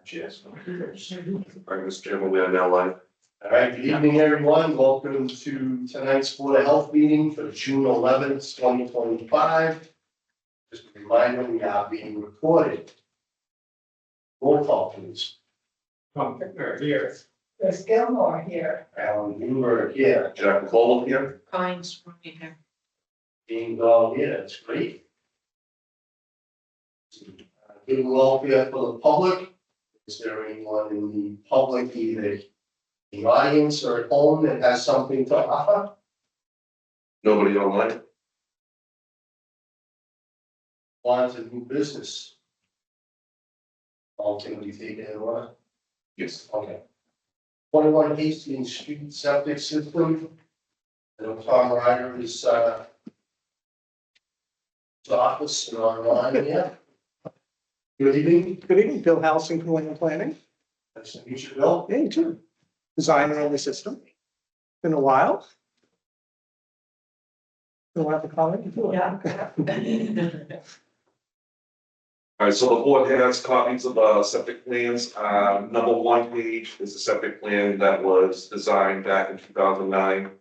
Cheers. All right, Mr. Chairman, we are now live. All right, good evening, everyone. Welcome to tonight's Board of Health meeting for June 11th, 2025. Just a reminder, we are being recorded. Roll call, please. Tom Pickner here. There's Gilmore here. Alan Greenberg here. Jack McCall here. Collins, here. Being all here, that's great. Good welfare for the public. Is there anyone in the public, either in the audience or at home, that has something to offer? Nobody online? On to new business. All can be taken in order. Yes. Okay. 21 Hastings Street Septic System. I know Tom Ryder is, his office and online here. Good evening. Good evening, Bill Halsing from Land Planning. Nice to meet you, Bill. Hey, too. Designer of the system. Been a while. You'll have a comment? Yeah. All right, so the board has copies of septic plans. Number one page is the septic plan that was designed back in 2009.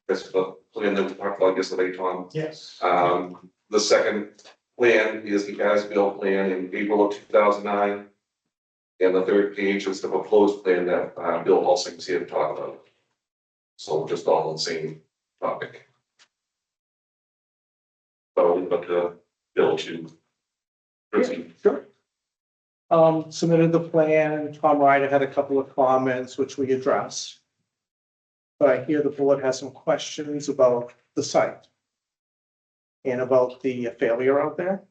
That's the plan that we talked about yesterday, Tom. Yes. The second plan is the as-built plan in April of 2009. And the third page is the proposed plan that Bill Halsing is here to talk about. So we're just all on the same topic. So, but Bill to proceed. Sure. Submitted the plan. Tom Ryder had a couple of comments, which we addressed. But I hear the board has some questions about the site and about the failure out there.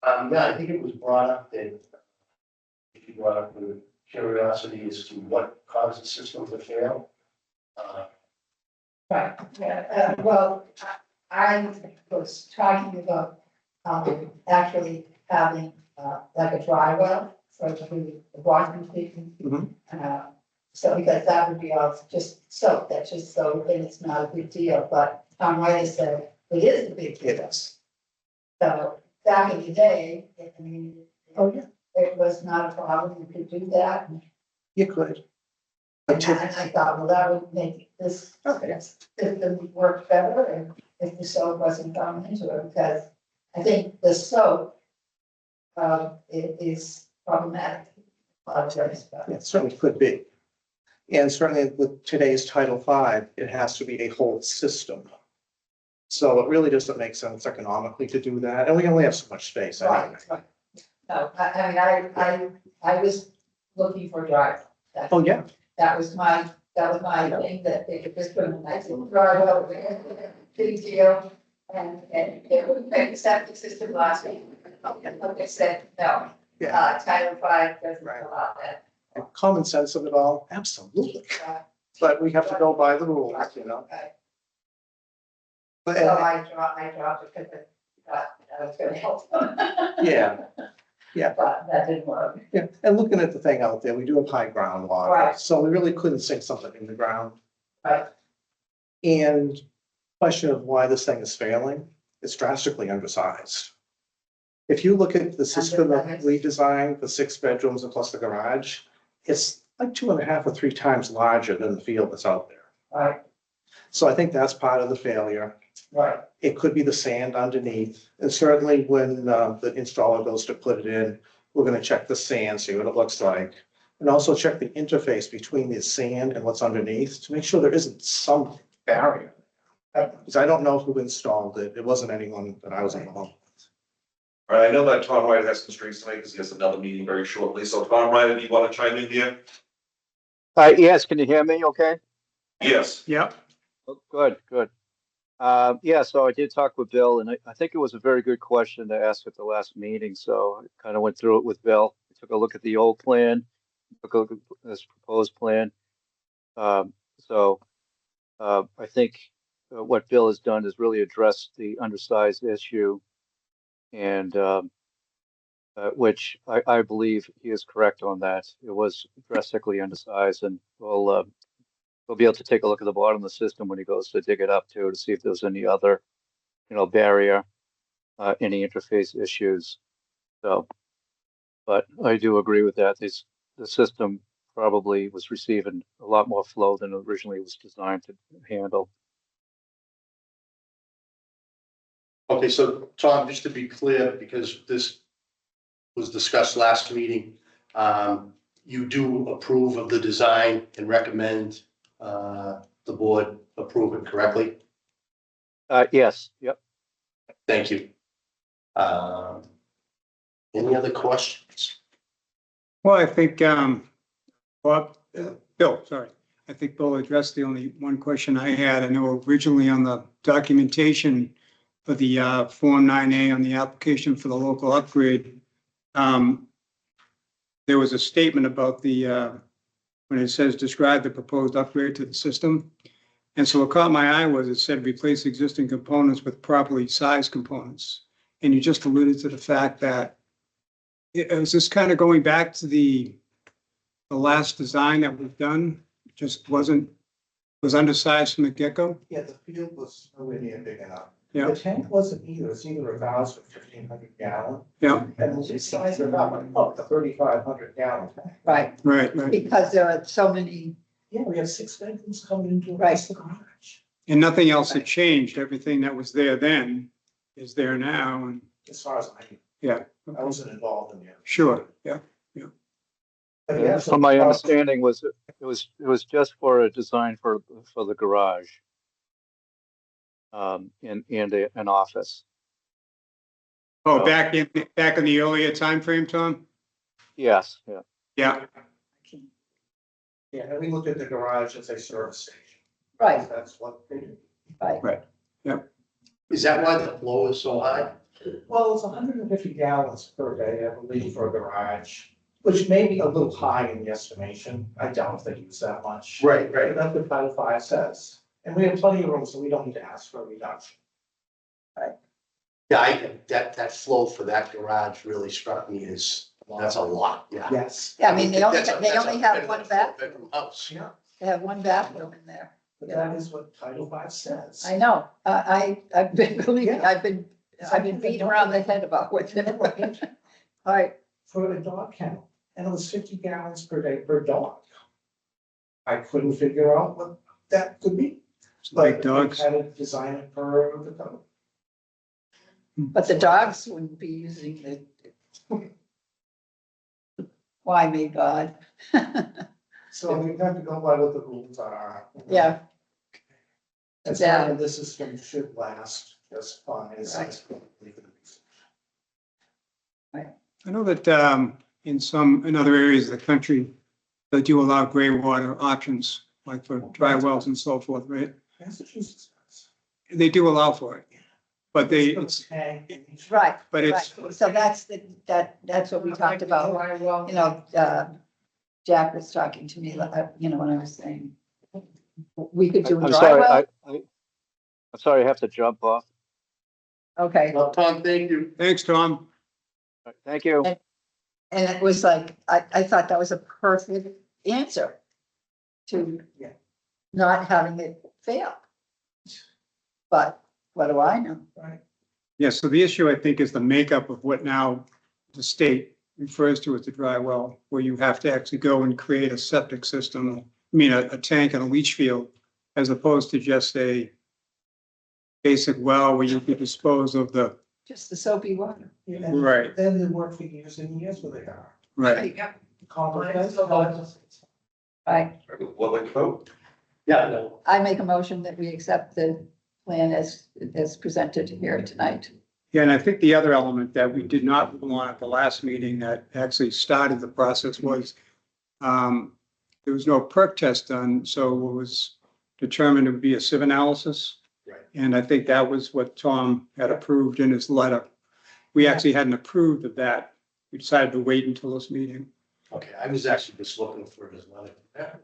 Yeah, I think it was brought up that you brought up the curiosity as to what caused the system to fail. Right, yeah, well, I was talking about, actually having, like a dry well for the washing machine. Mhm. So because that would be all just soap, that's just soap, and it's not a big deal, but Tom Ryder said it is a big It deal. is. So back in the day, I mean, Oh, yeah. it was not a problem, you could do that. You could. And I thought, well, that would make this Okay. system work better, and if the soap wasn't going into it, because I think the soap, it is problematic. Apologize, but It certainly could be. And certainly with today's Title V, it has to be a whole system. So it really doesn't make sense economically to do that, and we only have so much space anyway. Right. No, I mean, I was looking for drive. Oh, yeah, That was my thing, that they could just put a nice little drive over there, big deal. And it would make the septic system last week. And like I said, no, yeah. Title V doesn't Right. allow that. And common sense of it all, absolutely. Uh, But we have to go by the rules, you know? Okay. But, So I dropped it because I thought I was gonna help them. yeah, But that didn't work. yeah. And looking at the thing out there, we do have high groundwater. Right. So we really couldn't sink something in the ground. Right. And question of why this thing is failing, it's drastically undersized. If you look at the system that we designed, the 6 bedrooms and plus the garage, it's like 2.5 or 3 times larger than the field that's out there. Right, So I think that's part of the failure. right, It could be the sand underneath. And certainly when the installer goes to put it in, we're gonna check the sand, see what it looks like. And also check the interface between the sand and what's underneath to make sure there isn't some barrier. Because I don't know who installed it. It wasn't anyone that I was involved with. All right, I know that Tom Ryder has constraints tonight because he has another meeting very shortly. So Tom Ryder, do you want to chime in here? Yes, can you hear me okay? Yes. Yep. Oh, good, good. Yeah, so I did talk with Bill, and I think it was a very good question to ask at the last meeting, so I kind of went through it with Bill. I took a look at the old plan, took a look at this proposed plan. I think what Bill has done is really address the undersized issue, and which I believe he is correct on that. It was drastically undersized, and we'll be able to take a look at the bottom of the system when he goes to dig it up too, to see if there's any other, barrier, any interface issues. So But I do agree with that. The system probably was receiving a lot more flow than originally was designed to handle. Okay, so Tom, just to be clear, because this was discussed last meeting, you do approve of the design and recommend the board approve it correctly? Yes, yep. Thank you. Any other questions? Well, I think, Bill, sorry. I think Bill addressed the only one question I had. I know originally on the documentation for the Form 9A on the application for the local upgrade, there was a statement about the, when it says describe the proposed upgrade to the system. And so what caught my eye was it said replace existing components with properly sized components. And you just alluded to the fact that it was just kind of going back to the last design that was done, just was undersized from the get-go. Yeah, the field was nowhere near big enough. Yeah. The tank wasn't either, it's either 1,000 or 1,500 gallon. Yeah, And the size of about like the 3,500 gallon tank. Right, right. because there are so many, Yeah, we have 6 bedrooms coming into Right. the garage. And nothing else had changed. Everything that was there then is there now. And As far as yeah, I wasn't involved in the. sure. Yeah. But yeah, So my understanding was it was just for a design for the garage. And an office. Oh, back in the earlier time frame, Tom? Yes, yeah. Yeah. Yeah, and we looked at the garage as a service station. right, That's what they do. right. Is that why the flow is so high? Well, it's 150 gallons per day, I believe, for a garage, which may be a little high in the estimation. I don't think it's that much. Right, But that's what Title V says. And we have plenty of room, so we don't need to ask for a reduction. Yeah, that flow for that garage really struck me as, that's a lot, yeah. Yes. Yeah, I mean, they only That's a have one bathroom, bedroom house. Yeah, they have one bathroom in there. but that is what Title V says. I know, I've been, believe me, I've been beaten around the head about what. All right, For a dog kennel, and it was 50 gallons per day per dog. I couldn't figure out what that could be. Like But dogs. I had to design it per the code. but the dogs wouldn't be using the. Why me, God? So we have to go by what the rules are. Yeah, And Yeah. so this system should last just fine. It's- I know that in other areas of the country, they do allow gray water options, like for dry wells and so forth, right? Massachusetts does. They do allow for it, but It's got a tank in each- right, but it's, right. So that's that's what we talked about, you know, Jack was talking to me, you know, when I was saying. We could do a I'm dry sorry, well, I'm sorry, I have to jump off. okay, Well, Tom, thank you. thanks, Tom. Thank you. and it was like, I thought that was a perfect answer to Yeah. not having it fail. But what do I know? Right. Yeah, so the issue, I think, is the makeup of what now the state refers to as the dry well, where you have to actually go and create a septic system, I mean, a tank and a leach field, as opposed to just a basic well where you could dispose of the, Just the soapy water. Yeah, and Right. Then they work for years and years where they are. right. Complicated. Right, What way to vote? Yeah, no, I make a motion that we accept the plan as presented here tonight. Yeah, and I think the other element that we did not rule on at the last meeting that actually started the process was there was no perk test done, so it was determined it would be a sieve analysis. Right. And I think that was what Tom had approved in his letter. We actually hadn't approved of that. We decided to wait until this meeting. okay, I was actually just looking for his letter.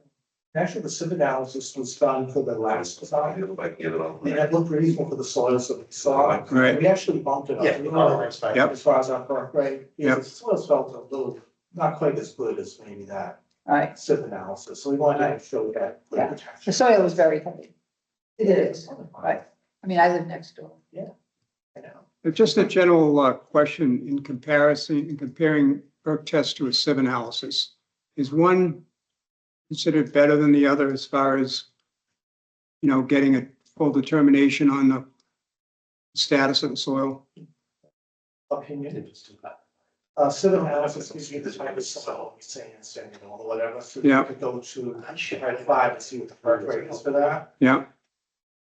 Actually, the sieve analysis was done for the last design. If I can get it on. And it looked reasonable for the soils that we saw. Right. We actually bumped it up. Yeah, a no, little that's fine. Yep. as far as our perk rate. Yep. The soils felt a little, not quite as good as maybe that All right, sieve analysis. So we wanted to show that. Yeah. the soil was very heavy. It is, right. I mean, I live next door. I know. Just a general question in comparison, in comparing perk test to a sieve analysis. Is one considered better than the other as far as, getting a full determination on the status of the soil? Opinion. Sieve analysis gives you the type of soil, sands, and or whatever, so you Yeah. could go to Type 5 and see what the perk rate is for that. Yeah,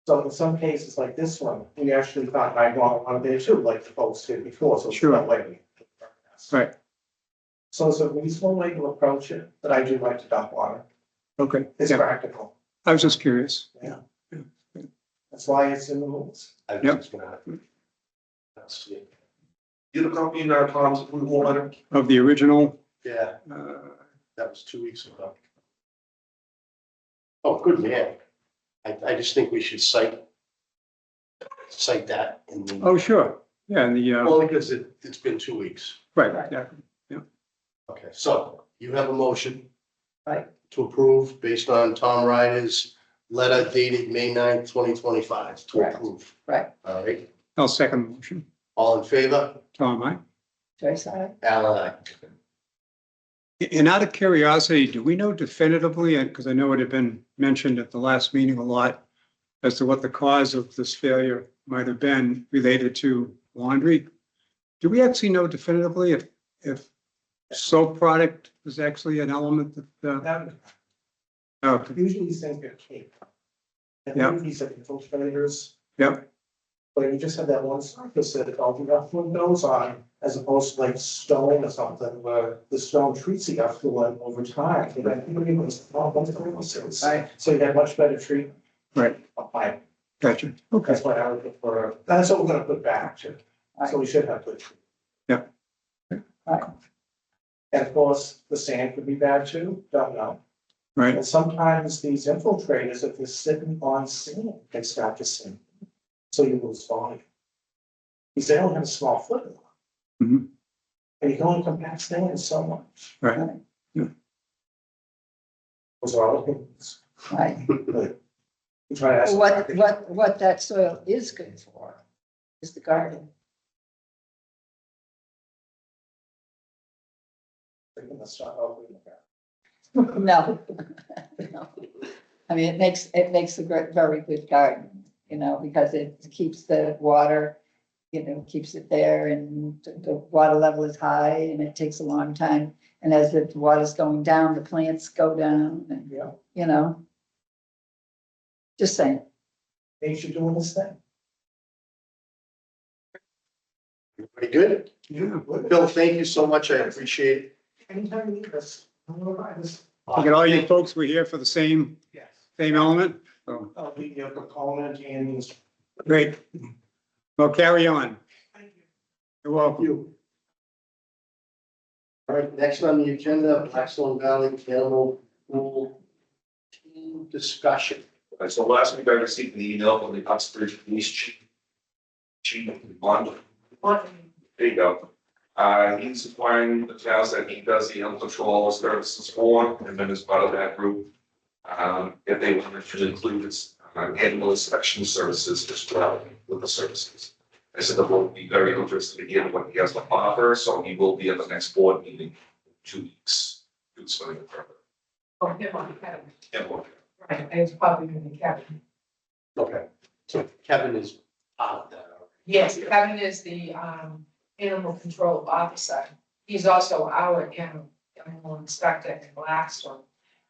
So in some cases like this one, we actually found I want one there too, like the folks did before, so. it's Sure. no way. right, So it's a reasonable way to approach it, but I do like to dump water. okay, It's yeah, practical. I was just curious. That's why it's in the rules. I was Yep. just gonna. That's it. You have a copy in Tom's approval letter? Of the original, Yeah, uh, that was 2 weeks ago. Oh, good man. I just think we should cite that in the. oh, sure, yeah, and the, Only because it's been 2 weeks. right, yeah, Okay, so you have a motion. Right. To approve based on Tom Ryder's letter dated May 9th, 2025, to Correct. approve. Right. All right, I'll second the motion. all in favor? Tom, aye? Joyce, I, Alan, aye. And out of curiosity, do we know definitively, because I know it had been mentioned at the last meeting a lot, as to what the cause of this failure might have been related to laundry? Do we actually know definitively if soap product was actually an element that, That, oh, usually these things get caked. And Yeah. then these are infiltrators, yeah, but you just have that one surface that all the effluent goes on, as opposed to like stone or something, where the stone treats the effluent over time. And then people even small ones, Right. so you have much better treatment. right, Applied. gotcha, okay, That's why I would prefer, that's what we're gonna put back to, so we should have good. Yeah. Right. And of course, the sand could be bad too, don't know. right, And sometimes these infiltrators, if they're sitting on sand, can start to sink. So you lose volume. Because they don't have a small foot. Mhm. And you can only compact sand so much. right, Those are all the things. right. But you try to ask. What that soil is good for is the garden. Let's not open the gap. No. No. I mean, it makes a very good garden, because it keeps the water, keeps it there, and the water level is high and it takes a long time. And as the water's going down, the plants go down and, Yeah, just saying. nature doing this thing. Everybody good? yeah. Bill, thank you so much. I appreciate it. Anytime you need us, I'm gonna buy this. Look at all you folks, we're here for the same Yes. element, so, I'll be your proponent and. great. Well, carry on, Thank you. you're welcome. You. All right, next on the agenda, Blackstone Valley Animal Pool Team Discussion. So last week I received an email from the Oxford Police Chief Bond. There you go. He's acquiring the towns that he does the animal control services for, and then as part of that group, if they want to include his animal inspection services as well with the services. I said that we'll be very interested to hear what he has to offer, so he will be at the next board meeting in 2 weeks. To explain it further. Oh, him on Kevin, Yeah, well, right, I was probably gonna be Kevin. Okay, so Kevin is out of that. Yes, Kevin is the, animal control officer. He's also our animal inspector in Blackstone.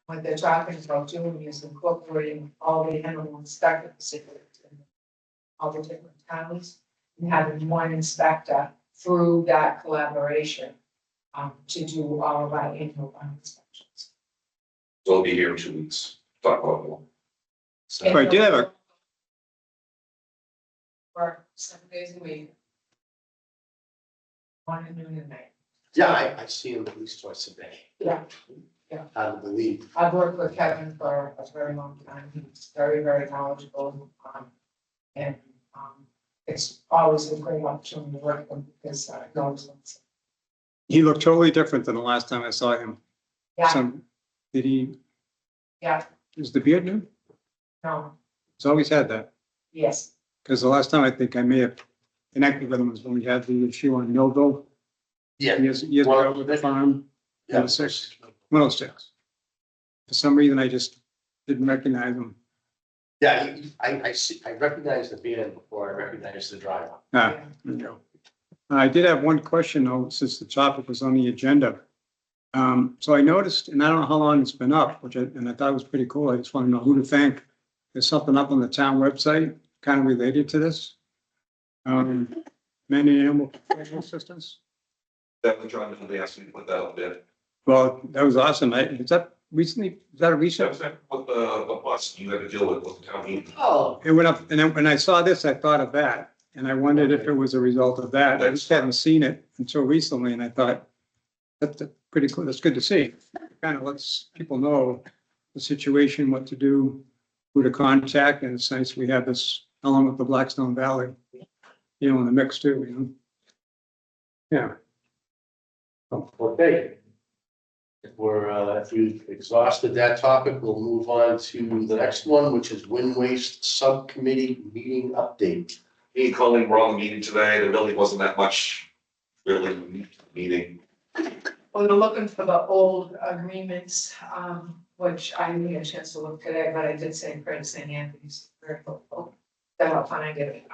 What they're talking about doing is incorporating all the animal inspector facilities in all the different towns and having one inspector through that collaboration, to do all of our annual inspections. so he'll be here in 2 weeks. Talk about more. So I did have a, Work 7 days a week. Morning, noon, and night. Yeah, I see him at least twice a day. Yeah. Hard to believe. I've worked with Kevin for a very long time. He's very, very knowledgeable. And it's always a great opportunity to work with him because he knows them. he looked totally different than the last time I saw him. Yeah, Some, did he, yeah, is the beard new? no, He's always had that, yes, because the last time I think I may have connected with him was when we had the issue on Millville. Yeah. Years ago with the farm, Yeah. 106. For some reason, I just didn't recognize them. Yeah, I see, I recognize the band before I recognize the driver. Ah, there you go. I did have one question though, since the topic was on the agenda. So I noticed, and I don't know how long it's been up, and I thought it was pretty cool. I just want to know who to thank. There's something up on the town website, kind of related to this. Men and animal control assistance. That was John, they asked me to put that up there. Well, that was awesome. Is that recently, is that a That recent? was what the bus you had to deal with the town meeting. Oh. It went up, and then when I saw this, I thought of that, and I wondered if it was a result of that. I just hadn't seen it until recently, and I thought, that's pretty cool. That's good to see. Kind of lets people know the situation, what to do, who to contact, and it's nice we have this along with the Blackstone Valley, you know, in the mix too, you know? Yeah. Okay. If we've exhausted that topic, we'll move on to the next one, which is Wind Waste Subcommittee meeting update. Me calling wrong meeting today, there really wasn't that much really meeting. Well, they're looking for the old agreements, which I didn't get a chance to look today, but I did say Fred St. Anthony's very helpful. That I'll find it.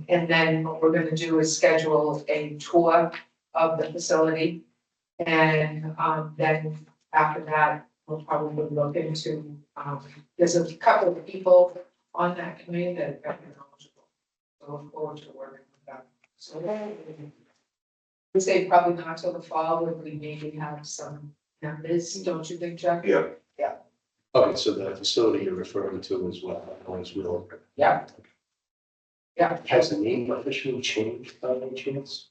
And then what we're gonna do is schedule a tour of the facility. And then after that, we'll probably look into, there's a couple of people on that committee that are very knowledgeable. So look forward to working with them. So we say probably not till the fall, when we maybe have some members, don't you think, Jack? Yeah. Okay, so the facility you're referring to as well, as well. Yeah. Yeah. Has the name officially changed by any chance?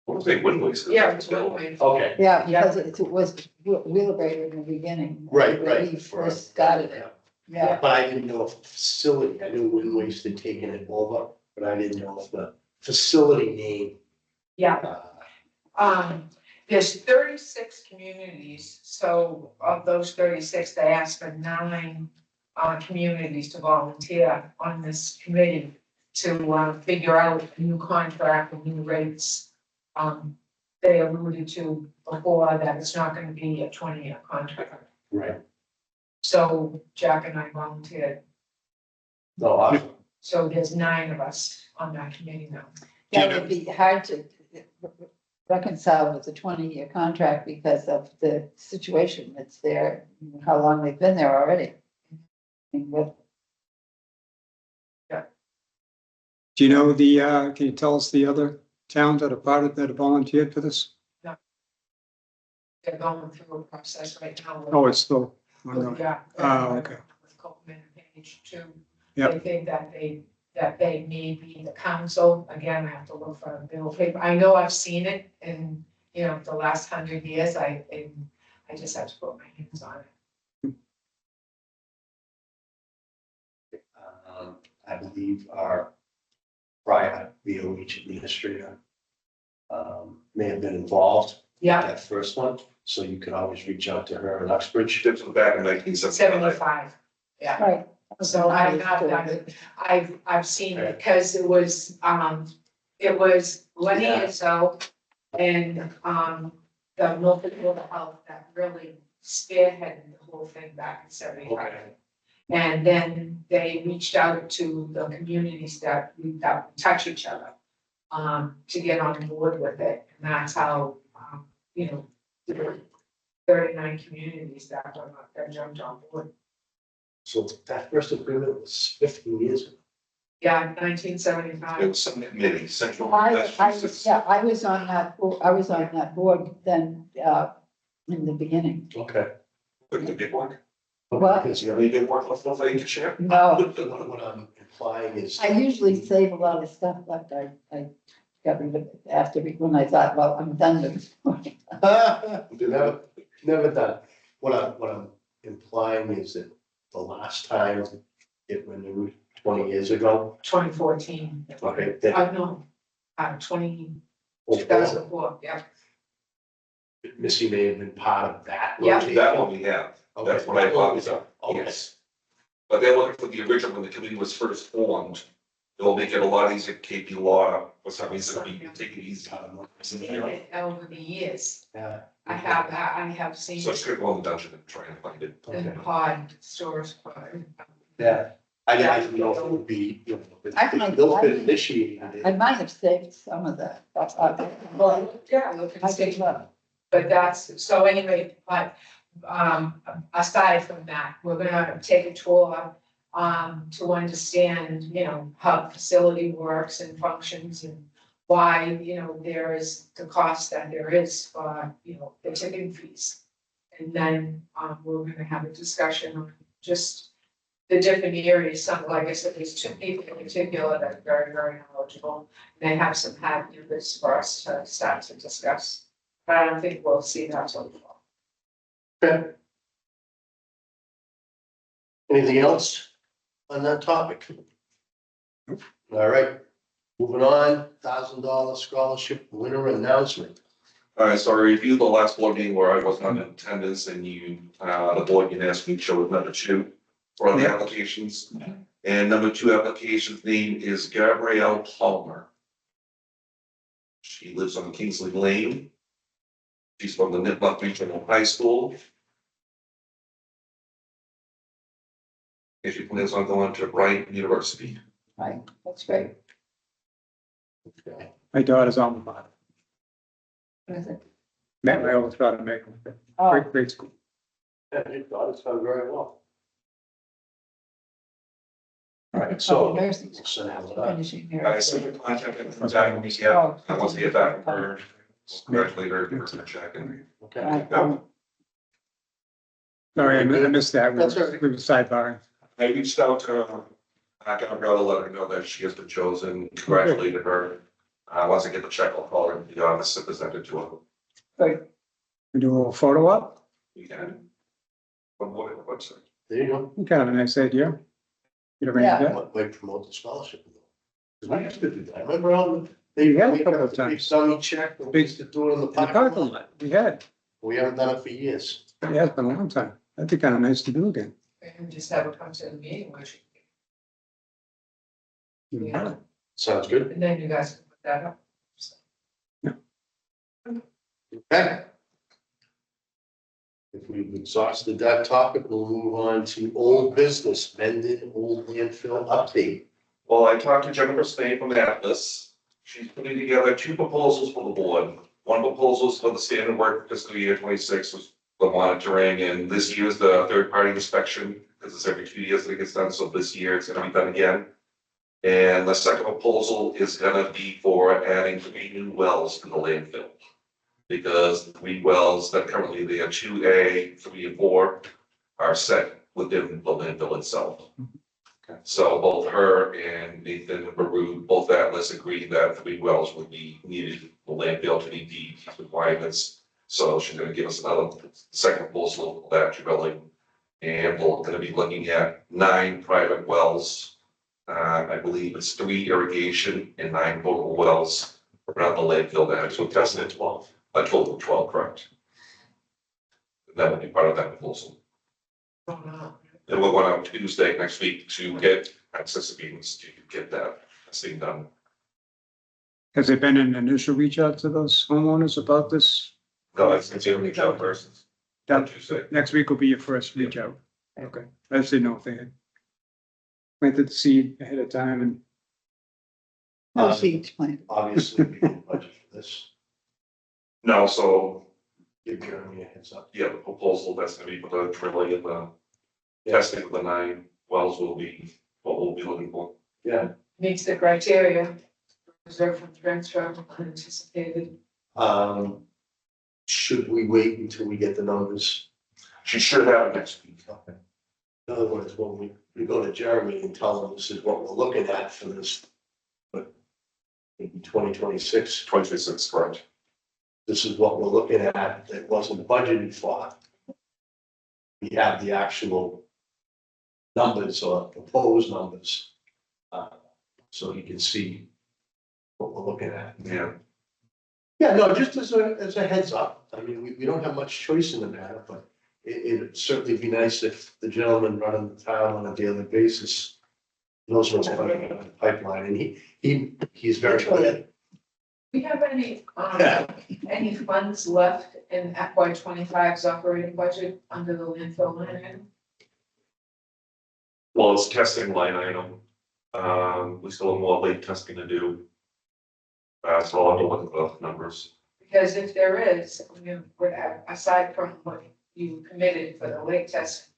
What was they, wind waste? Yeah, it's one way. Okay. Yeah, because it was wheelbarrow in the beginning. Right, When right. we first started it, yeah. But I didn't know if the facility, I knew Wind Waste had taken it over, but I didn't know if the facility name. Yeah. There's 36 communities, so of those 36, they asked for 9 communities to volunteer on this committee to figure out a new contract and new rates. They alluded to before that it's not gonna be a 20-year contract. Right. So Jack and I volunteered, No, awesome. so there's 9 of us on that committee now. That would be hard to reconcile with the 20-year contract because of the situation that's there, how long they've been there already. I mean, with Do you know can you tell us the other towns that are part of, that have volunteered for this? They're going through a process right now. Oh, it's still ongoing. Yeah. Oh, okay. With Coleman and Page too. Yep. They think that they may be the council, again, I have to look for a bill paper, I know I've seen it in, the last 100 years, I just have to put my hands on it. I believe our prior VOH administrator may have been involved in Yeah, that first one, so you could always reach out to her in Uxbridge. This was back in 1975. 75, yeah, right. so I've not done it, I've seen it, because it was Lenny Yeah. itself and, the Milford Board of Health that really spearheaded the whole thing back in 75. Okay. And then they reached out to the communities that touch each other, to get on board with it. And that's how, there were 39 communities that jumped on board. So that first agreement was 15 years ago. Yeah, It 1975. was some committee, Central I Massachusetts. was on that, I was on that board then, in the beginning. Okay. But the big one, Well- Because you have any big one left over you can share? No, what I'm implying is. I usually save a lot of stuff, but I got rid of it after, when I thought, well, I'm done with it. Never done. What I'm implying is that the last time it renewed 20 years ago, 2014. okay, that No, 2004, yeah. Missy may have been part of that. Yeah. rotation. That one we have, Okay. that's what I thought was up, Okay. yes. But they're looking for the original, when the committee was first formed, It'll make it a lot easier to keep the law, for some reason, we can take it easy. Over the years, Yeah. I have seen So it's gonna go in the dungeon and try and find it. the pod stores. Yeah, I didn't know if it would be, you know, they'll fit initiated I it. might have saved some of that. Well, yeah, look I and see. think, look, But that's, so anyway, but, aside from that, we're gonna take a tour, to understand, you know, how the facility works and functions and why, you know, there is the cost that there is for, you know, the tipping fees. And then, we're gonna have a discussion on just the different areas, some, like I said, there's two people in particular that are very, very knowledgeable. And they have some hat numbers for us to start to discuss. But I don't think we'll see that till the fall. Okay. Anything else on that topic? All right, moving on, $1,000 scholarship winner announcement. All right, so I reviewed the last board meeting where I was not in attendance and you, the board unanimously chose number 2 for the applications. And number 2 application's name is Gabrielle Palmer. She lives on Kingsley Lane. She's from the Nipmuc Regional High School. And she plans on going to Bryant University. right, that's great. Okay. My daughter's alma mater. What is it? Met my old daughter, Megan. Oh, Great school. Yeah, your daughter's done very well. All right, so so. nursing, we'll send out that. finishing I here. sent her contact info with me, yeah. I want to get back from her. Congratulate her, give her a check and. Okay. Right, Sorry, I missed that. That's all right. We were sidebarring. I reached out to, Gabrielle to let her know that she has been chosen, congratulated her. Once I get the check, I'll call her and be honest and present it to her. Good. We do a little photo op. We can. What's it? There you go. Kind of a nice idea. You ever Yeah. read that? Might promote the scholarship. Because we used to do that. Remember on they We had a make couple up of the big times. summy check, and we used to do it in the In the parking parking lot. lot. We had. We haven't done it for years. Yeah, it's been a long time. That'd be kind of nice to do again. And just have her come to the meeting, which, yeah, Sounds good. and then you guys can put that up. Okay. If we've exhausted that topic, we'll move on to old business, Mendon Old Landfill update. Well, I talked to Jennifer Spain from Atlas. She's putting together 2 proposals for the board. One proposal is for the standard work fiscal year 26 was the monitoring, and this year is the third-party inspection, because it's every 2 years that it gets done, so this year it's gonna be done again. And the second proposal is gonna be for adding 3 new wells to the landfill. Because the 3 wells that currently there, 2A, 3, and 4, are set within the landfill itself. Okay. So both her and Nathan Baru, both Atlas agreed that 3 wells would be needed for landfill to meet these requirements. So she's gonna give us another second proposal for that drilling. And we're gonna be looking at 9 private wells. I believe it's 3 irrigation and 9 local wells around the landfill that actually tested 12, a total of 12, correct? That would be part of that proposal. Oh, no. And we're going out Tuesday next week to get access agreements to get that thing done. Has there been an initial reach out to those homeowners about this? No, it's a reach out person. That- Tuesday. Next week will be your first reach out. Okay, I just didn't know if they had planted the seed ahead of time and No seeds planted. Obviously, we didn't budget for this. No, so, Give Jeremy a heads up. yeah, the proposal that's gonna be for the drilling and the testing of the 9 wells will be what we'll be looking for. Yeah. Meets the criteria, reserved from transfer, unanticipated. Should we wait until we get the numbers? She should have it next week. Okay. In other words, when we go to Jeremy and tell him this is what we're looking at for this, but maybe 2026, 26, correct? this is what we're looking at that wasn't budgeted for. We have the actual numbers or proposed numbers. So you can see what we're looking at. Yeah. Yeah, no, just as a heads up, I mean, we don't have much choice in the matter, but it'd certainly be nice if the gentleman running the town on a daily basis knows what's coming in the pipeline, and he's very good. We have any funds left in FY 25's operating budget under the landfill line item? Well, it's testing line item. We still have more late testing to do. So I'll have to look at the numbers. Because if there is, I mean, aside from what you committed for the lake test,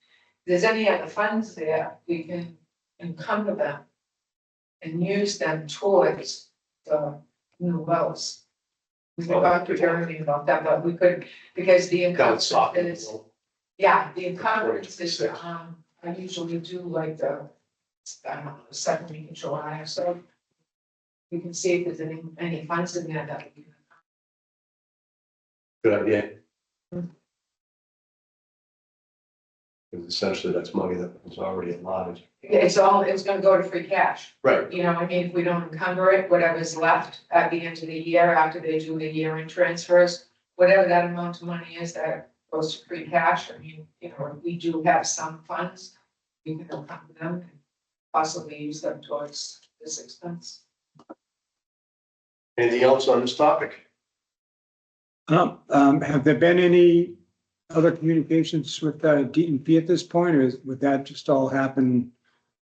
if there's any other funds there, we can encumber them and use them towards the new wells. We can talk to Jeremy about that, but we could, because the That would soften encumbrance it. is, yeah, the encumbrance is, I usually do like the, I don't know, the second week in July or so. We can see if there's any funds in there that we can. Good idea. Because essentially that's money that was already allotted. It's gonna go to free cash, Right. you know, I mean, if we don't encumber it, whatever's left at the end of the year, after they do the year-end transfers, whatever that amount of money is that goes to free cash, I mean, you know, we do have some funds. We can encumber them and possibly use them towards this expense. Anything else on this topic? Have there been any other communications with DEP at this point, or would that just all happen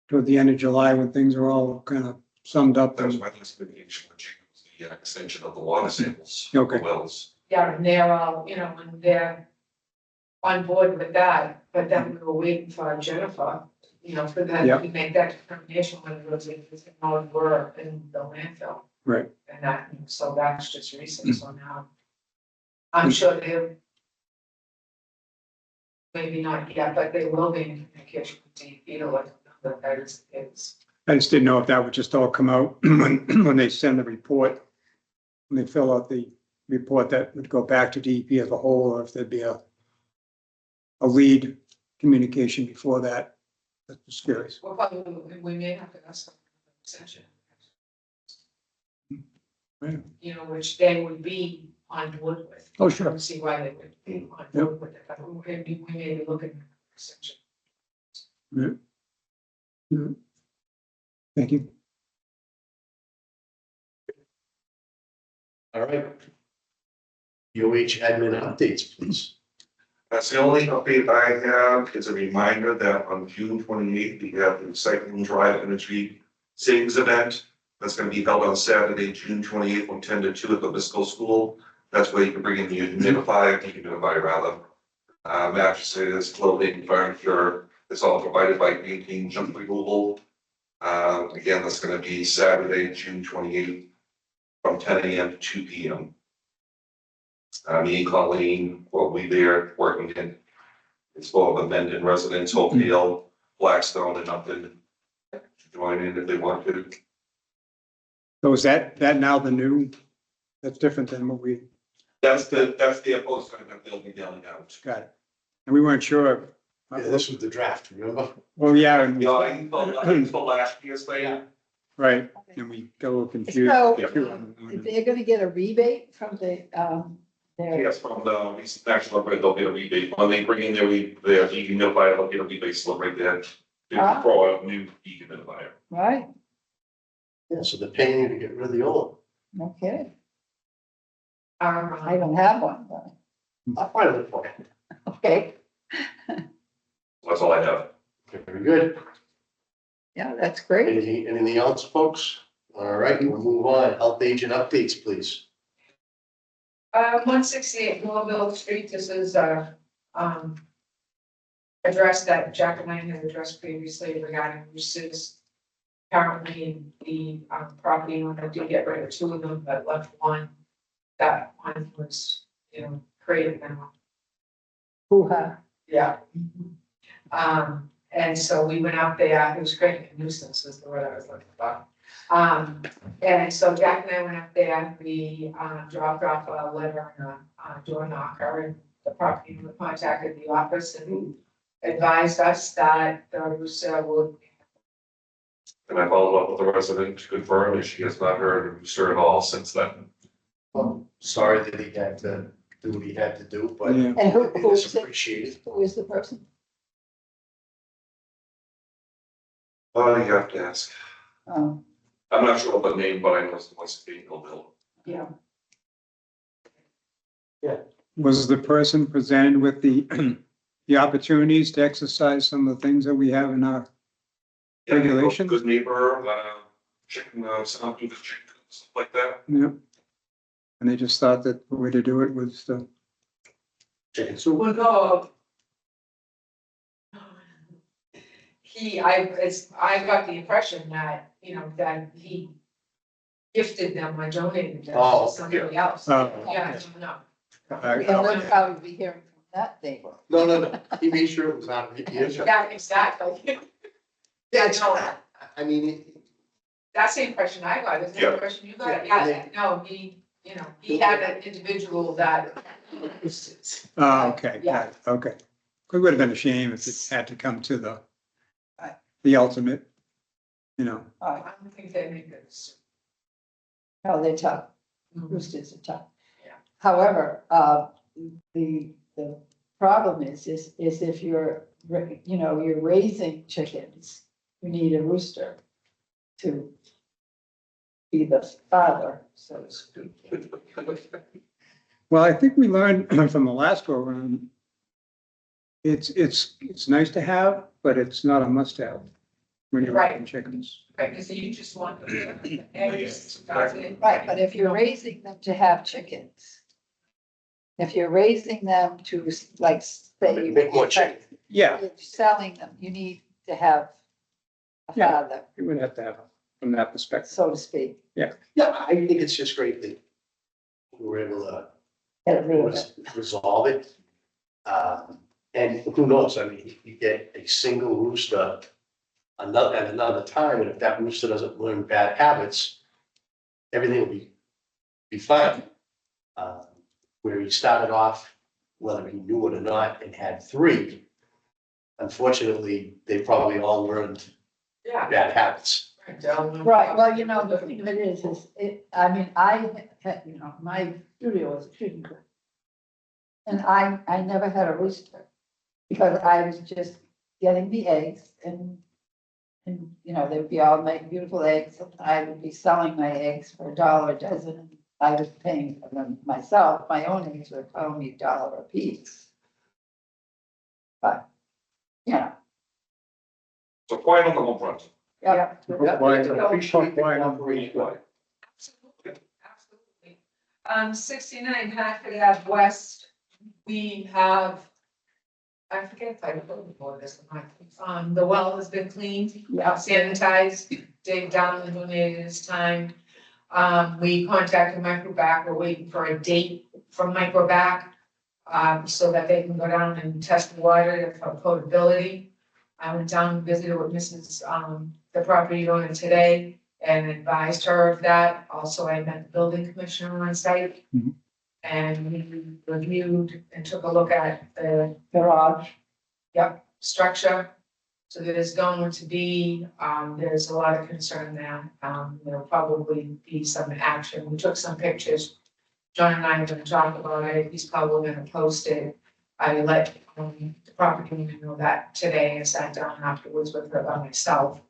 toward the end of July when things are all kind of summed up? That's And my classification, which is the extension of the water samples. Okay. The wells. Yeah, and they're all, you know, and they're on board with that, but then we were waiting for Jennifer, you know, for them Yep. to make that determination whether those existing wells were in the landfill. Right. And that, so that's just recent, so now I'm sure they're maybe not yet, but they will be in communication with DEP to let them know that is. I just didn't know if that would just all come out when they send the report, when they fill out the report that would go back to DEP as a whole, or if there'd be a lead communication before that. I'm just curious. Well, probably, we may have to ask them for an extension. Right. You know, which they would be on board with. Oh, I sure. don't see why they would be on board with it, but we may be looking at an extension. Thank you. All right. UH admin updates, please. That's the only update I have, is a reminder that on June 28th, we have the Recycling Drive Energy Savings Event. That's gonna be held on Saturday, June 28th, from 10 to 2 at the Bisco School. That's where you can bring in your dehumidifier rather. Mattresses, clothing, furniture, it's all provided by Green King Junk Removal. Again, that's gonna be Saturday, June 28th, from 10 AM to 2 PM. Me and Colleen will be there working in, it's for the Mendon residents, Hopedale, Blackstone and Upton. To join in if they want to. So is that now the new, that's different than what we That's the opposed sign that they'll be yelling out. got it? And we weren't sure. Yeah, this was the draft, remember? Well, yeah, and You know, I thought last year's thing. right, and we got a little confused. So, Yeah. they're gonna get a rebate from the, their, Yes, from the national grid, they'll get a rebate. When they bring in their dehumidifier, they'll get a rebate slip right there. Ah. For a new dehumidifier. right? Yeah, so they're paying you to get rid of the old. No kidding. I I don't have one, but, I'll find it for you. okay, That's all I have. Very good. yeah, that's great. Anything else, folks? All right, we'll move on. Health agent updates, please. 168 Millville Street, this is address that Jack and I had addressed previously regarding uses. Apparently, the property owner did get rid of 2 of them, but left 1. That one was, you know, created now. Hoo-ha. Yeah. And so we went out there, it was creating a nuisance is the word I was looking for. And so Jack and I went up there, we dropped off a letter and a door knocker, and the property owner contacted the office and advised us that the rooster would. And I followed up with the resident to confirm that she has not heard of Rooster at all since then. Well, sorry that he had to do what he had to do, but Yeah. And who it's is it? appreciated. Who is the person? Oh, you have to ask. Um, I'm not sure of the name, but I know it's what's being built. yeah, Was the person presented with the, the opportunities to exercise some of the things that we have in our, Yeah, Regulations? Good neighbor, chicken, sound to the chicken, stuff like that. you know? And they just thought that the way to do it was to, Chicken soup. Well, no. I got the impression that, you know, that he gifted them or donated them Oh, to somebody else. Oh, Yeah, no. and we'll probably be hearing from that neighbor. No. He made sure it was out of earshot. Yeah, exactly. Yeah, it's, No. I mean, That's the impression I got, is that the Yeah. impression you got? Yeah, Yeah, no, he, you know, he had an individual that. oh, okay, Yeah. okay. It would have been a shame if it had to come to Right. the ultimate, you know. I don't think they make this. No, they're tough. Roosters are tough. Yeah. However, the problem is if you're, you know, you're raising chickens, you need a rooster to be the father, so to speak. Well, I think we learned from the last go around. It's nice to have, but it's not a must have when you're Right. raising chickens. Right, because you just want the eggs. That's it. Right, but if you're raising them to have chickens, if you're raising them to like say. make more chicken. Yeah, You're selling them, you need to have a Yeah. father, you would have to have, from that perspective. so to speak. Yeah, I think it's just great that we were able to Get rid of it. resolve it. And who knows, I mean, you get a single rooster at another time, and if that rooster doesn't learn bad habits, everything will be fine. Where he started off, whether he knew it or not, and had three, unfortunately, they probably all learned Yeah. bad habits. Right, well, you know, the thing of it is I mean, I had, you know, my studio was a shooting coop. And I never had a rooster, because I was just getting the eggs and, you know, they would be all make beautiful eggs, and I would be selling my eggs for $1 a dozen, and I was paying for them myself, my own eggs were only $1 a piece. But, you know, So quiet on the home front. yeah. Why- Appreciate the why- cooperation. Absolutely. 69 Hartford Ave West, we have, I forget if I told you about this, the well has been cleaned, Yeah. sanitized, Dave Downey donated his time. We contacted Microbac, we're waiting for a date from Microbac, so that they can go down and test the water for potability. I went down and visited with Mrs., the property owner today and advised her of that. Also, I met the building commissioner on site. Mhm. And we reviewed and took a look at the Garage. structure. So there's going to be, there's a lot of concern there. There'll probably be some action. We took some pictures. John and I are gonna talk about it. He's probably gonna post it. I let, the property owner know that today. I sat down afterwards with her by myself,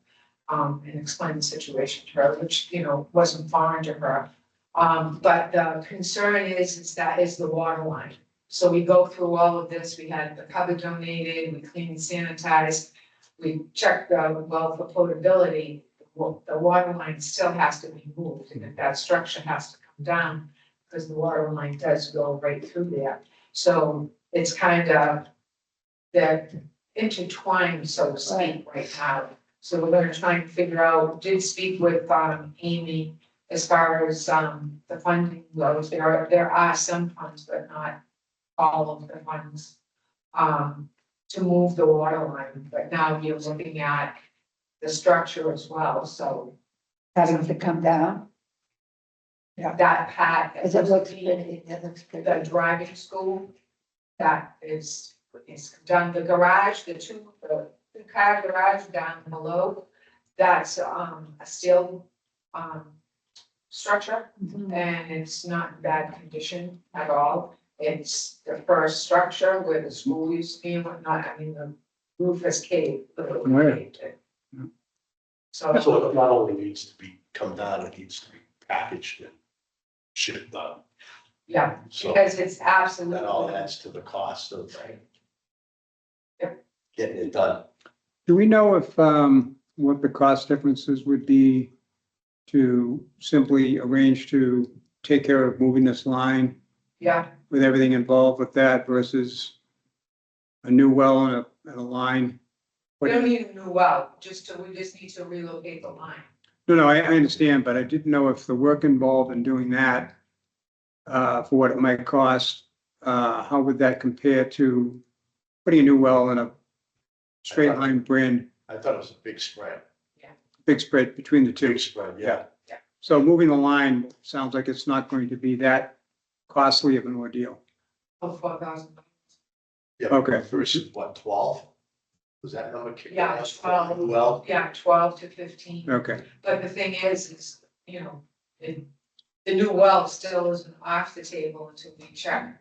and explained the situation to her, which, you know, wasn't foreign to her. But the concern is the water line. So we go through all of this. We had the cover donated, we cleaned and sanitized. We checked the well for potability. Well, the water line still has to be moved, and if that structure has to come down, because the water line does go right through there. So it's kind of, they're intertwined, so to speak, right now. So we're gonna try and figure out, did speak with Amy as far as the funding goes. There are some funds, but not all of the funds to move the water line. But now you're looking at the structure as well, so Having to come down, that part. because it looks pretty, it looks The pretty. driving school, that is done. The garage, the two-car garage down below, that's a steel structure, Mhm. and it's not in bad condition at all. It's the first structure where the school used to be and whatnot. I mean, the roof is caved, the roof Where? caved in. So, So it not only needs to be come down, it needs to be packaged and shipped out. yeah, So because it's absolutely. that all adds to the cost of Yep. getting it done. Do we know if, what the cost differences would be to simply arrange to take care of moving this line Yeah, with everything involved with that versus a new well and a line? we don't need a new well, we just need to relocate the line. No, I understand, but I didn't know if the work involved in doing that, for what it might cost, how would that compare to putting a new well in a straight line brand, I thought it was a big spread. big spread between the two? Big spread, yeah. So moving the line sounds like it's not going to be that costly of an ordeal. Of 4,000. Yeah. Okay. Versus what, 12? Was that number kicked? Yeah, out? 12. Well, Yeah, 12 to 15. Okay, But the thing is, you know, the new well still isn't off the table until we check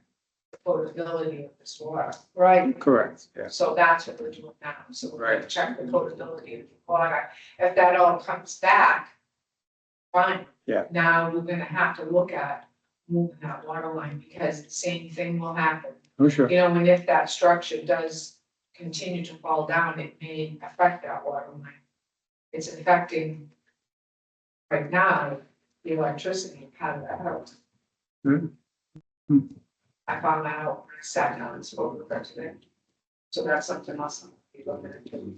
the potability of this water. Right, correct, yeah. So that's what we're doing now, so we're gonna Right. check the potability of the water. If that all comes back, fine. Yeah. Now we're gonna have to look at moving that water line, because the same thing will happen. Oh, sure. You know, and if that structure does continue to fall down, it may affect that water line. It's affecting right now, the electricity part of that house. Hmm. Hmm. I found that out when I sat down and spoke with her today. So that's something else I'm be looking into.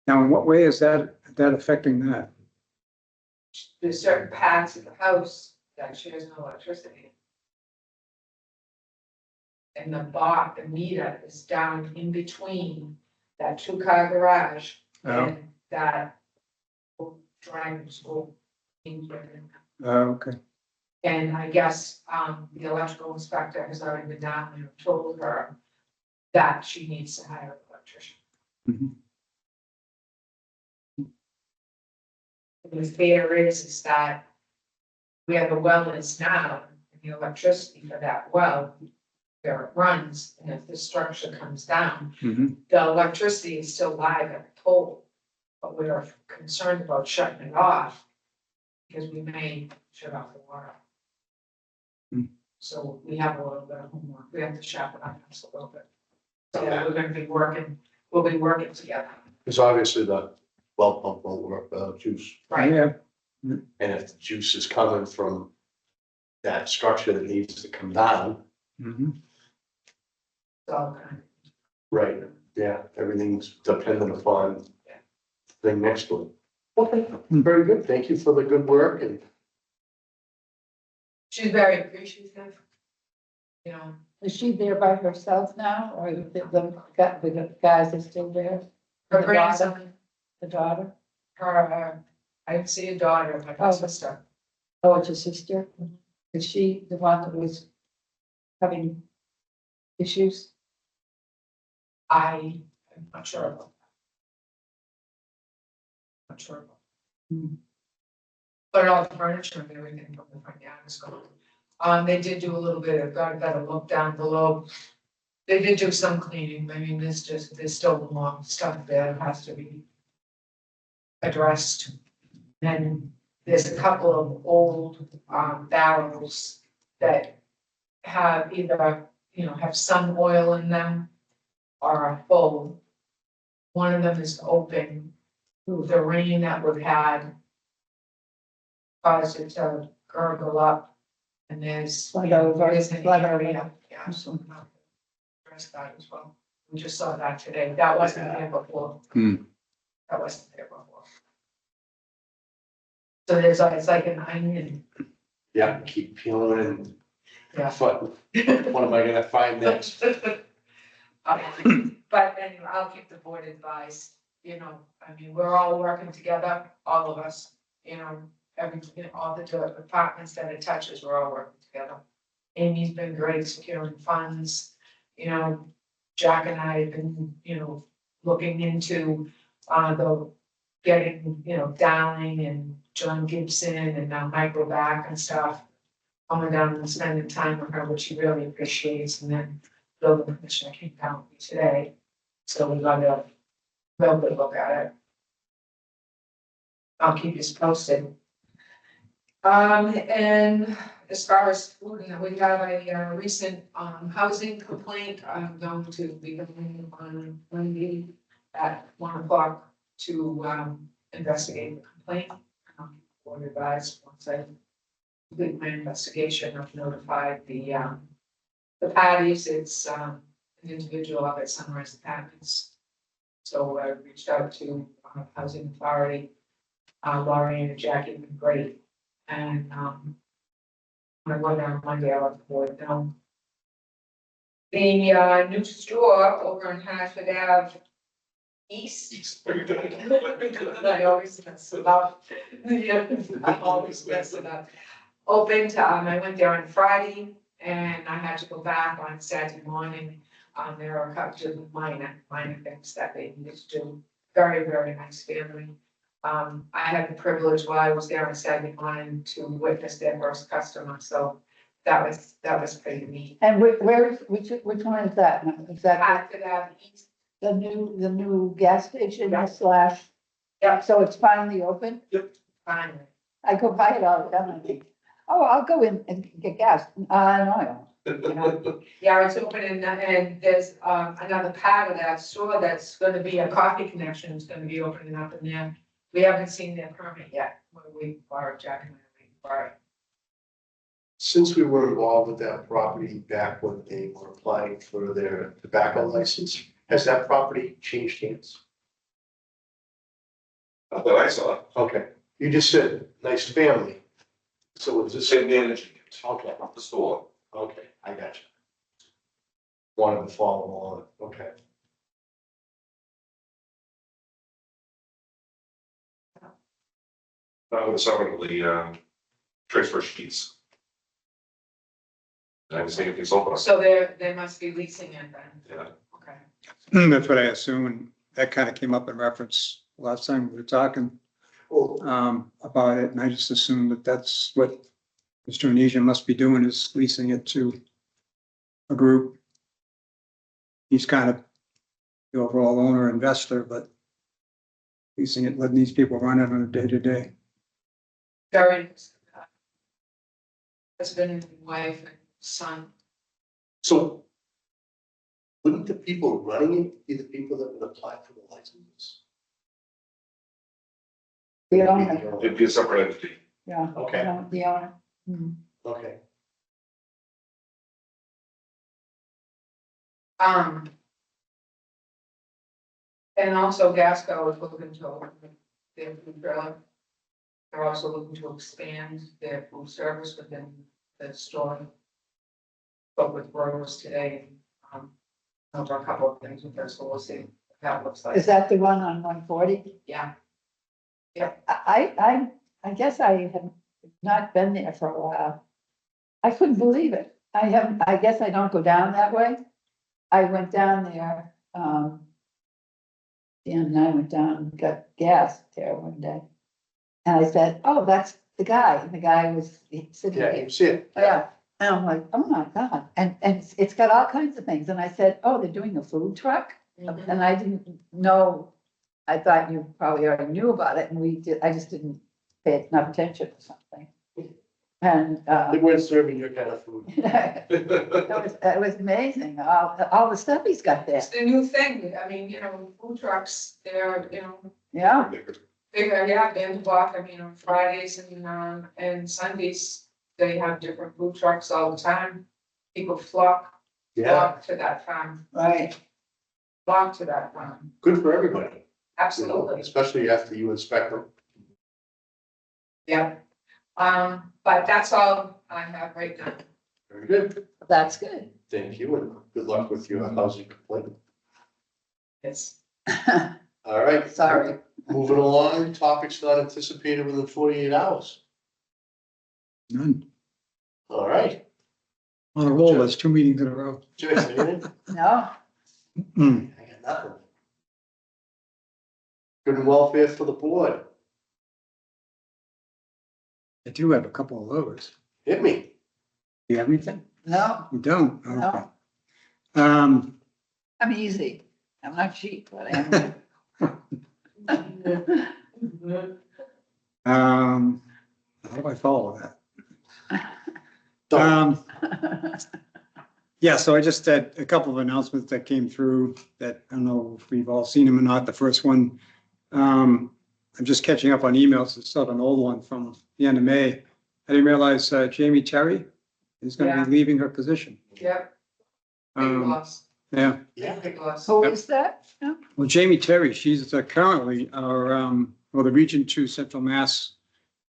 Now, in what way is that affecting that? There's certain parts of the house that she has no electricity. And the meter is down in between that 2-car garage Oh. and that driving school. Okay, And I guess, the electrical inspector has already been down there and told her that she needs to hire an electrician. Mhm. The fear is that where the well is now, and the electricity for that well, where it runs, and if the structure comes down, Mhm. the electricity is still live at the pole. But we're concerned about shutting it off, because we may shut off the water. Hmm. So we have a little bit of homework, we have to sharpen our pencil a little bit. So we're gonna be working, we'll be working together. because obviously the well pump won't work without juice. Right. Yeah, And if the juice is coming from that structure that needs to come down, mhm. So, kind right, yeah, everything's dependent upon the thing next to it. Okay, very good. Thank you for the good work and she's very appreciative. You know, is she there by herself now, or the guys are still there? her The grandson, The daughter? I didn't see a daughter, but her Oh. sister. Oh, it's a sister? Is she the one that was having issues? I'm not sure about that. Not sure about. Hmm. But all the furniture and everything from the front yard is gone. They did do a little bit of, got a better look down below. They did do some cleaning, I mean, there's still more stuff there that has to be addressed. And there's a couple of old, barrels that have either, have some oil in them or are full. One of them is open. The rain that we've had caused it to gurgle up, and there's. Flood over, there's an flood over. area, yeah, so we'll address that as well. We just saw that today. That wasn't there before. Hmm. That wasn't there before. So it's like an onion. yeah, keep peeling and Yeah. what am I gonna find next? But anyway, I'll keep the board advised, I mean, we're all working together, all of us, all the departments that it touches, we're all working together. Amy's been great securing funds, Jack and I have been, looking into, the getting, Dowling and John Gibson and now Michael back and stuff. Coming down and spending time with her, which she really appreciates, and then building commissioner came down with me today. So we got a real good look at it. I'll keep you posted. And as far as food, we have a recent housing complaint. I'm going to be going on Monday at 1:00 to investigate the complaint. Or advise once I complete my investigation, I've notified the parties. It's an individual up at Sunrise Apartments. So I reached out to Housing Authority, Laurie and Jackie have been great. And when I go down Monday, I'll let the board know. The new store over in Hartford Ave East. I always mess it up. Yeah, I always mess it up. Opened, I went there on Friday and I had to go back on Saturday morning. There are a couple of minor things that they needed to do. Very, very nice family. I had the privilege while I was there on Saturday morning to witness their first customer, so that was pretty neat. And which one is that? Is that Hartford Ave East. the new gas station Yeah. slash? Yeah. So it's finally open? Finally. I go by it all the time. I think, oh, I'll go in and get gas and oil. Yeah, it's open and there's another part of that store that's gonna be a coffee connection, is gonna be opening up in there. We haven't seen their permit yet, we're waiting for it, Jack and I are waiting for it. Since we were involved with that property back when they were applying for their tobacco license, has that property changed hands? Not that I saw, Okay, you just said nice family. So is this, same managing it, okay, the store. okay, I got you. Wanted to follow along, okay. I was some of the transfer sheets. I haven't seen anything so far. So they must be leasing it then, Yeah. okay. That's what I assume, and that kind of came up in reference last time we were talking Well, about it, and I just assumed that that's what Mr. Anesia must be doing, is leasing it to a group. He's kind of the overall owner investor, but leasing it, letting these people run it on a day-to-day. Very interesting. Husband and wife and son. so wouldn't the people running it be the people that would apply for the licenses? The owner, It'd be a separate entity. yeah. Okay. No, the owner. Mhm. Okay, And also Gasco is looking to open their food trailer. They're also looking to expand their food service within the store. Spoke with growers today, over a couple of things with their so we'll see what that looks like. Is that the one on 140? Yeah, I guess I have not been there for a while. I couldn't believe it. I guess I don't go down that way. I went down there, Dan and I went down and got gas there one day. And I said, oh, that's the guy. And the guy was sitting yeah, there. you see it. Yeah. And I'm like, oh my God. And it's got all kinds of things. And I said, oh, they're doing a food truck? And I didn't know, I thought you probably already knew about it, and I just didn't pay enough attention or something. And, They weren't serving your kind of food. it was amazing, all the stuff he's got there, it's the new thing. I mean, food trucks, they're, yeah. bigger, yeah, Vanderbilt, I mean, on Fridays and Sundays, they have different food trucks all the time. People flock to that farm, Right, flock to that farm, Good for everybody. you know, absolutely, Especially after you inspect them. yeah. But that's all I have right now. Very good. that's good. Thank you, and good luck with your housing complaint. Yes. All right. Sorry. Moving along, topics not anticipated within 48 hours. None. All right. On a roll, that's 2 meetings in a row. Joyce, anything? No, Hmm. I got nothing. Good and welfare for the board. I do have a couple of those. Hit me. Do you have anything? no, You don't? Okay. No. Um, I'm easy. I'm not cheap, but I am. How do I follow that? Don't. Yeah, so I just had a couple of announcements that came through that I don't know if we've all seen them or not. The first one, I'm just catching up on emails. It's sort of an old one from the end of May. I didn't realize Jamie Terry is going to Yeah. be leaving her position. Yep. Big loss. Yeah, Yeah. Big loss. Who is that? well, Jamie Terry, she's currently our, the Region 2 Central Mass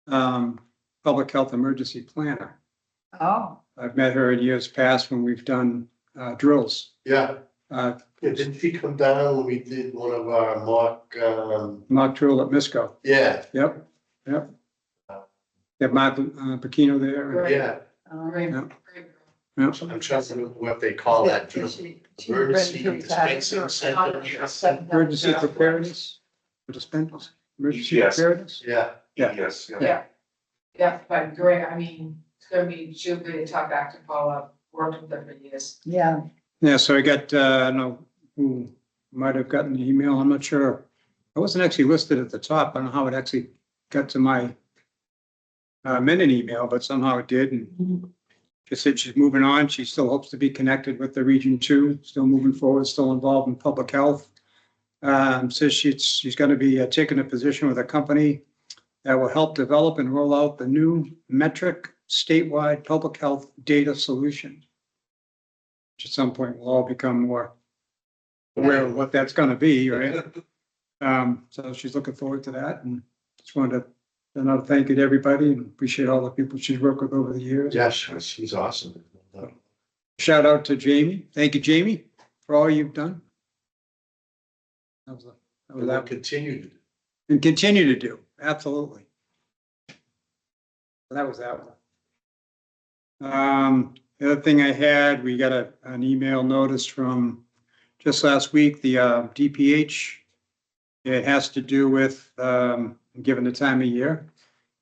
Public Health Emergency Planner. Oh, I've met her in years past when we've done drills. Yeah. Uh, Yeah, didn't she come down when we did one of our mock, Mock drill at Misco. yeah, Yep, yep. Got Mark Pacino there. Right. yeah. Great, Yeah. great. Yep. I'm trying to remember what they call that. She's Emergency ready to retire. dispensing center. Emergency preparedness. Emergency Yes. preparedness. Yeah, Yeah. Yes, yeah. Yeah. Yeah, but great, I mean, it's gonna be, she'll be a top actor, Paula, worked with her for years. Yeah, Yeah, so I got, I don't know who might have gotten the email. I'm not sure. I wasn't actually listed at the top. I don't know how it actually got to my Mendon email, but somehow it did. And she said she's moving on. She still hopes to be connected with the Region 2, still moving forward, still involved in public health. Says she's going to be taking a position with a company that will help develop and roll out the new metric statewide public health data solution. Which at some point we'll all become more aware of what that's going to be, right? So she's looking forward to that, and just wanted to send out a thank you to everybody and appreciate all the people she's worked with over the years. yeah, she's awesome. Shout out to Jamie. Thank you, Jamie, for all you've done. That was We'll that. continue to do. And continue to do, absolutely. So that was that one. The other thing I had, we got an email notice from just last week, the DPH. It has to do with, given the time of year,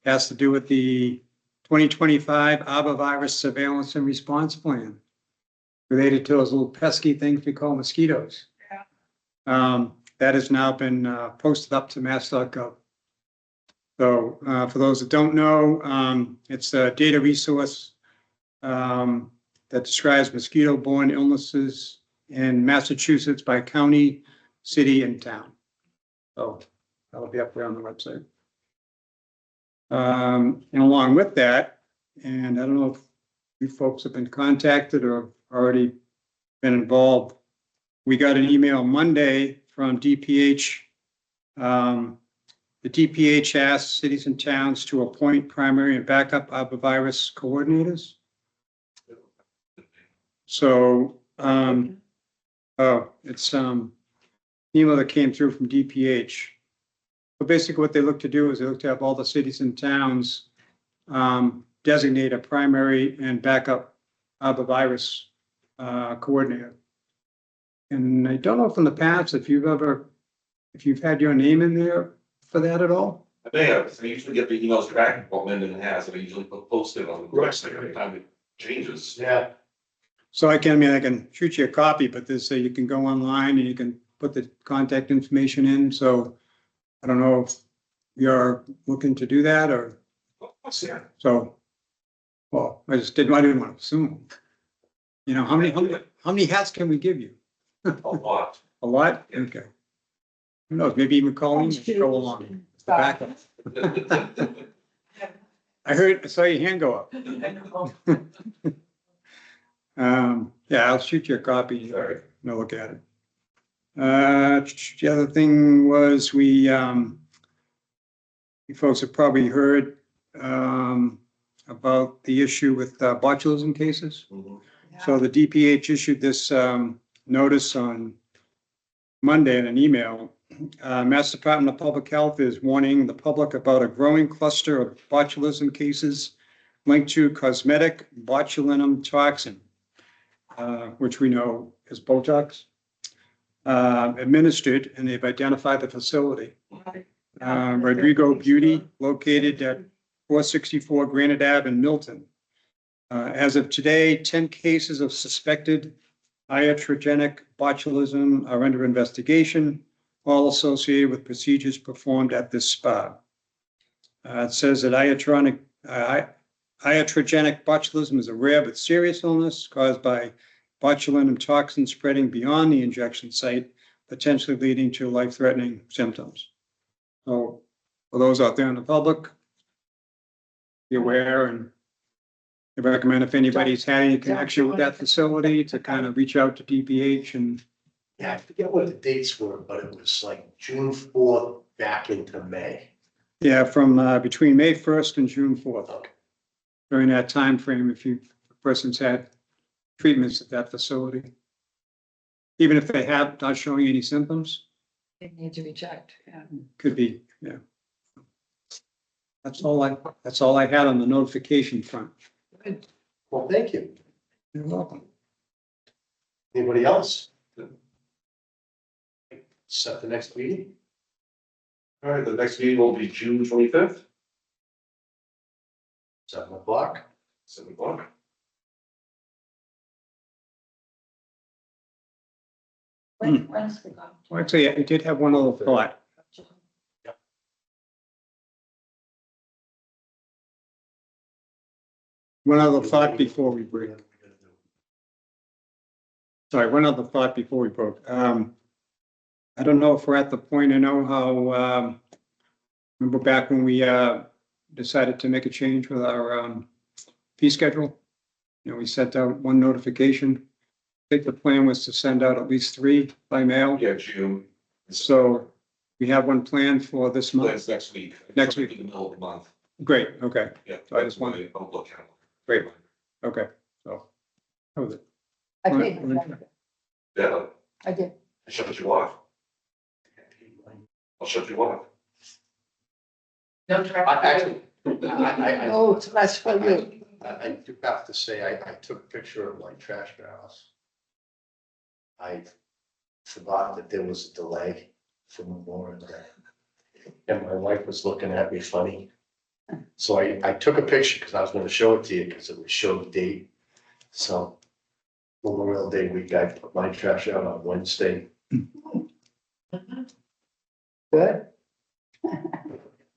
has to do with the 2025 arbovirus surveillance and response plan related to those little pesky things we call mosquitoes. That has now been posted up to mass.gov. So for those that don't know, it's a data resource that describes mosquito-borne illnesses in Massachusetts by county, city, and town. So that'll be up there on the website. And along with that, and I don't know if you folks have been contacted or already been involved, we got an email Monday from DPH. The DPH asked cities and towns to appoint primary and backup arbovirus coordinators. So, it's email that came through from DPH. But basically what they look to do is they look to have all the cities and towns designate a primary and backup arbovirus coordinator. And I don't know if in the past, if you've had your name in there for that at all? I may have, I usually get the emails back what Mendon has, and I usually post it on the website every time it changes. Yeah, So I can shoot you a copy, but this, you can go online and you can put the contact information in. So I don't know if you're looking to do that or, Yeah. so, well, I didn't want to assume. You know, how many hats can we give you? A lot. A lot? Okay. Who knows, maybe even Colleen should go along. The backup. I saw your hand go up. Yeah, I'll shoot you a copy. All right. No, look at it. The other thing was you folks have probably heard about the issue with botulism cases. Mhm. So the DPH issued this notice on Monday in an email. Mass Department of Public Health is warning the public about a growing cluster of botulism cases linked to cosmetic botulinum toxin, which we know is Botox, administered, and they've identified the facility. Rodrigo Beauty, located at 464 Granite Ave in Milton. As of today, 10 cases of suspected iatrogenic botulism are under investigation, all associated with procedures performed at this spa. It says that iatrogenic botulism is a rare but serious illness caused by botulinum toxin spreading beyond the injection site, potentially leading to life-threatening symptoms. So for those out there in the public, be aware, and I recommend if anybody's had any connection with that facility to kind of reach out to DPH and Yeah, I forget what the dates were, but it was like June 4th back into May. yeah, from between May 1st and June 4th. Okay. During that time frame, if the person's had treatments at that facility. Even if they have not showing any symptoms, They need to be checked, yeah. could be, yeah. That's all I had on the notification front. Well, thank you. You're welcome. Anybody else? Set the next meeting? All right, the next meeting will be June 25th, 7 o'clock. 7 o'clock. When's the go? Well, actually, I did have one other thought. One other thought before we break. Sorry, one other thought before we broke. I don't know if we're at the point, I know how, remember back when we, decided to make a change with our, fee schedule? You know, we sent out one notification. I think the plan was to send out at least 3 by mail. Yeah, June. So we have one planned for this month. That's next week. Next week. In the middle of the month. Great, okay, Yeah. So I just wanted- I'll look at it. great, okay, so. That was it. I did, Yeah, I did. I shut you off. I'll shut you off. No I traffic. actually, Oh, it's less for you. I do have to say, I took a picture of my trash barrels. I forgot that there was a delay from Memorial Day. And my wife was looking at me funny. So I took a picture because I was gonna show it to you because it would show the date. So Memorial Day week, I put my trash out on Wednesday. Good.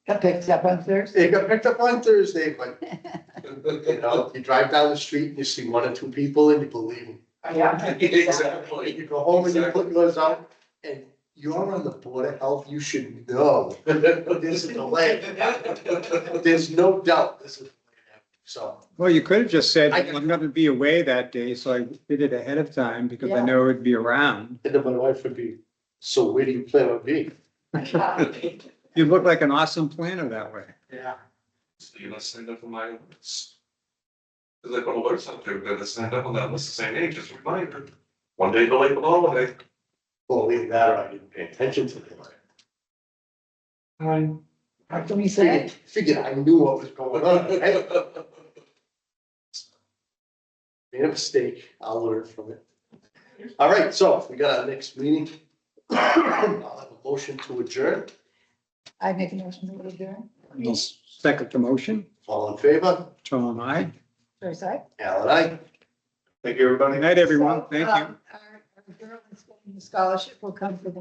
Got picked up on Thursday. It got picked up on Thursday, but you know, you drive down the street and you see 1 or 2 people and you believe them. Yeah. Exactly. You go home and you put yours out, and you're on the board of health, you should know. There's a delay. There's no doubt this is. So, Well, you could have just said, I- I'm gonna be away that day, so I did it ahead of time because I Yeah. know it'd be around. and then my wife would be, so where do you plan on being? You look like an awesome planner that way. Yeah. So you're gonna sign up for my alerts. Cause I put alerts up there, we're gonna sign up on that list the same age, just a reminder. 1 day delayed for the holiday. Well, either that or I didn't pay attention to the line. How can we say? Figured I knew what was going on. Right? Made a mistake, I'll learn from it. All right, so we got our next meeting. I'll have a motion to adjourn. I make a motion to adjourn. I'll second the motion. All in favor? Tom, aye. First, I. Al and I. Thank you, everybody. Good night, everyone. So, Thank you. Our girl that's getting the scholarship will come for the